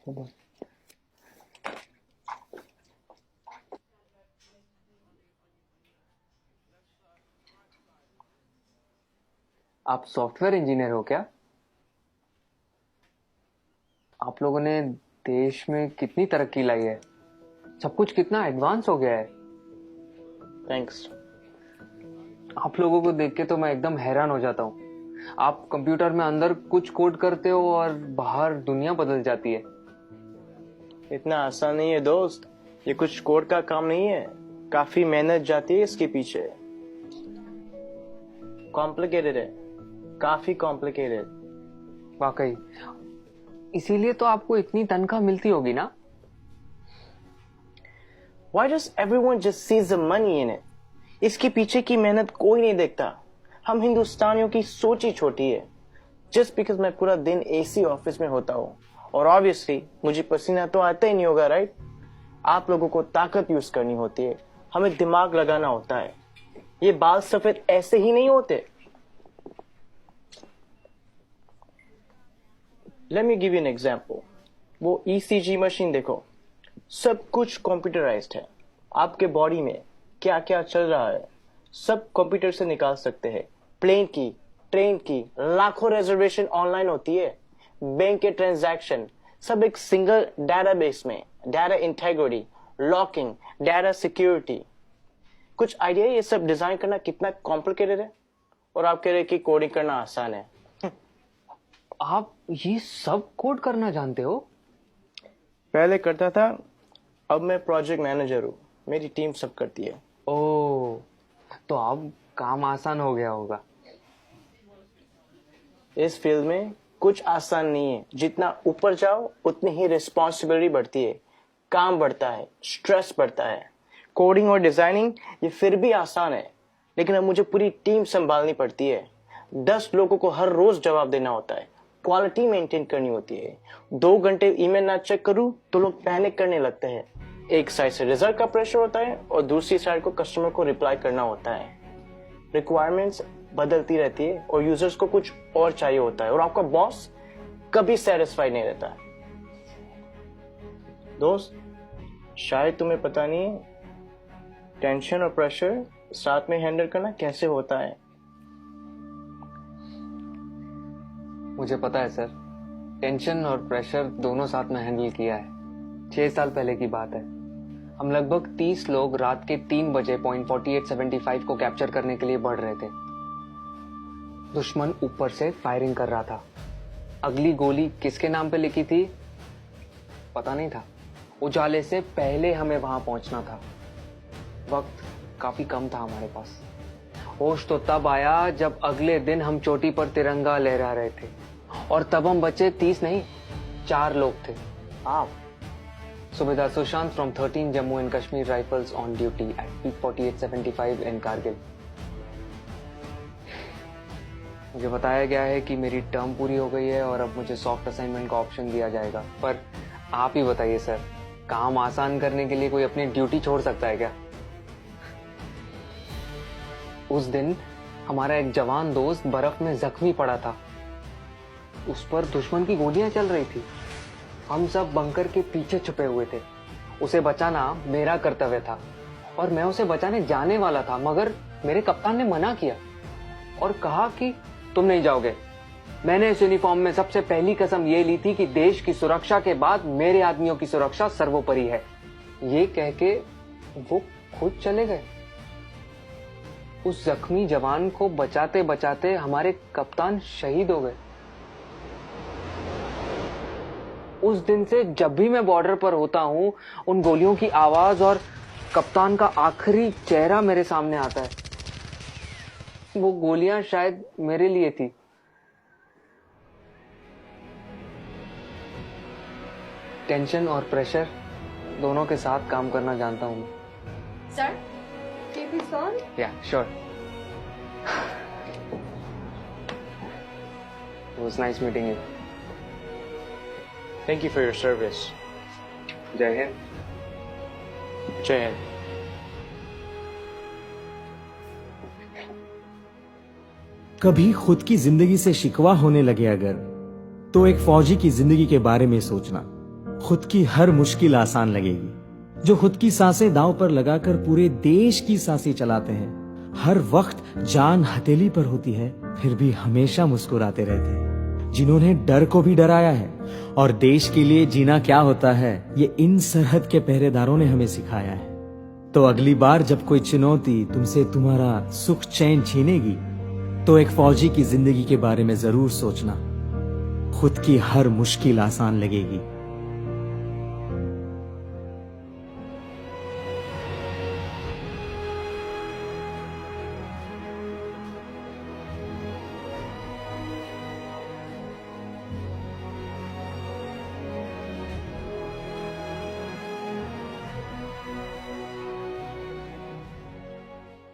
आप software engineer हो क्या? आप लोगों ने देश में कितनी तरक्की लाई है, सब कुछ कितना एडवांस हो गया है। थैंक्स। आप लोगों को देख के तो मैं एकदम हैरान हो जाता हूँ। आप कंप्यूटर में अंदर कुछ कोड करते हो और बाहर दुनिया बदल जाती है। इतना आसान नहीं है दोस्त, ये कुछ कोड का काम नहीं है, काफी मेहनत जाती है इसके पीछे। कॉम्प्लिकेटेड है, काफी कॉम्प्लिकेटेड। वाकई, इसीलिए तो आपको इतनी तनख्वाह मिलती होगी ना? Why does everyone just sees the money in it? इसके पीछे की मेहनत कोई नहीं देखता। हम हिंदुस्तानियों की सोच ही छोटी है। Just because मैं पूरा दिन एसी ऑफिस में होता हूँ और ऑब्वियसली मुझे पसीना तो आता ही नहीं होगा, राइट? आप लोगों को ताकत यूज करनी होती है, हमें दिमाग लगाना होता है। ये बाल सफेद ऐसे ही नहीं होते। Let me give you an example. वो ECG मशीन देखो, सब कुछ कंप्यूटराइज्ड है। आपके बॉडी में क्या क्या चल रहा है सब कंप्यूटर से निकाल सकते हैं। प्लेन की, ट्रेन की, लाखों रिजर्वेशन ऑनलाइन होती है। बैंक के ट्रांजैक्शन सब एक सिंगल डेटाबेस में। Data integrity, locking, data security. कुछ आइडिया ये सब डिजाइन करना कितना कॉम्प्लिकेटेड है? और आप कह रहे कि कोडिंग करना आसान है। आप ये सब कोड करना जानते हो? पहले करता था, अब मैं प्रोजेक्ट मैनेजर हूँ, मेरी टीम सब करती है। ओह, तो अब काम आसान हो गया होगा। इस फील्ड में कुछ आसान नहीं है, जितना ऊपर जाओ उतनी ही रिस्पॉन्सिबिलिटी बढ़ती है, काम बढ़ता है, स्ट्रेस बढ़ता है। कोडिंग और डिजाइनिंग ये फिर भी आसान है, लेकिन अब मुझे पूरी टीम संभालनी पड़ती है। 10 लोगों को हर रोज जवाब देना होता है, क्वालिटी मेंटेन करनी होती है। 2 घंटे ईमेल ना चेक करूं तो लोग पैनिक करने लगते हैं। एक साइड से रिजल्ट का प्रेशर होता है और दूसरी साइड को कस्टमर को रिप्लाई करना होता है। रिक्वायरमेंट्स बदलती रहती है और यूजर्स को कुछ और चाहिए होता है, और आपका बॉस कभी सेटिस्फाइड नहीं रहता। दोस्त, शायद तुम्हें पता नहीं है टेंशन और प्रेशर साथ में हैंडल करना कैसे होता है। मुझे पता है सर, टेंशन और प्रेशर दोनों साथ में हैंडल किया है। 6 साल पहले की बात है। हम लगभग 30 लोग रात के 3 बजे पॉइंट 4875 को कैप्चर करने के लिए बढ़ रहे थे। दुश्मन ऊपर से फायरिंग कर रहा था। अगली गोली किसके नाम पे लिखी थी पता नहीं था। उजाले से पहले हमें वहां पहुंचना था। वक्त काफी कम था हमारे पास। होश तो तब आया जब अगले दिन हम चोटी पर तिरंगा लहरा रहे थे, और तब हम बचे 30 नहीं 4 लोग थे। आप Subedar Sushant from 13 Jammu and Kashmir Rifles on duty at peak 4875 in Kargil. मुझे बताया गया है कि मेरी टर्म पूरी हो गई है और अब मुझे सॉफ्ट असाइनमेंट का ऑप्शन दिया जाएगा। पर आप ही बताइए सर, काम आसान करने के लिए कोई अपनी ड्यूटी छोड़ सकता है क्या? उस दिन हमारा एक जवान दोस्त बर्फ में जख्मी पड़ा था। उस पर दुश्मन की गोलियां चल रही थी। हम सब बंकर के पीछे छुपे हुए थे। उसे बचाना मेरा कर्तव्य था और मैं उसे बचाने जाने वाला था, मगर मेरे कप्तान ने मना किया और कहा कि तुम नहीं जाओगे। मैंने इस यूनिफॉर्म में सबसे पहली कसम ये ली थी कि देश की सुरक्षा के बाद मेरे आदमियों की सुरक्षा सर्वोपरि है। ये कह के वो खुद चले गए। उस जख्मी जवान को बचाते बचाते हमारे कप्तान शहीद हो गए। उस दिन से जब भी मैं बॉर्डर पर होता हूं, उन गोलियों की आवाज और कप्तान का आखिरी चेहरा मेरे सामने आता है। वो गोलियां शायद मेरे लिए थी। टेंशन और प्रेशर दोनों के साथ काम करना जानता हूं मैं। Sir, keep this on? Yeah, sure. It was nice meeting you. Thank you for your service. जय हिंद। जय हिंद। कभी खुद की जिंदगी से शिकवा होने लगे अगर, तो एक फौजी की जिंदगी के बारे में सोचना। खुद की हर मुश्किल आसान लगेगी, जो खुद की सांसें दांव पर लगाकर पूरे देश की सांसें चलाते हैं, हर वक्त जान हथेली पर होती है फिर भी हमेशा मुस्कुराते रहते हैं, जिन्होंने डर को भी डराया है और देश के लिए जीना क्या होता है ये इन सरहद के पहरेदारों ने हमें सिखाया है। तो अगली बार जब कोई चुनौती तुमसे तुम्हारा सुख चैन छीनेगी तो एक फौजी की जिंदगी के बारे में जरूर सोचना। खुद की हर मुश्किल आसान लगेगी।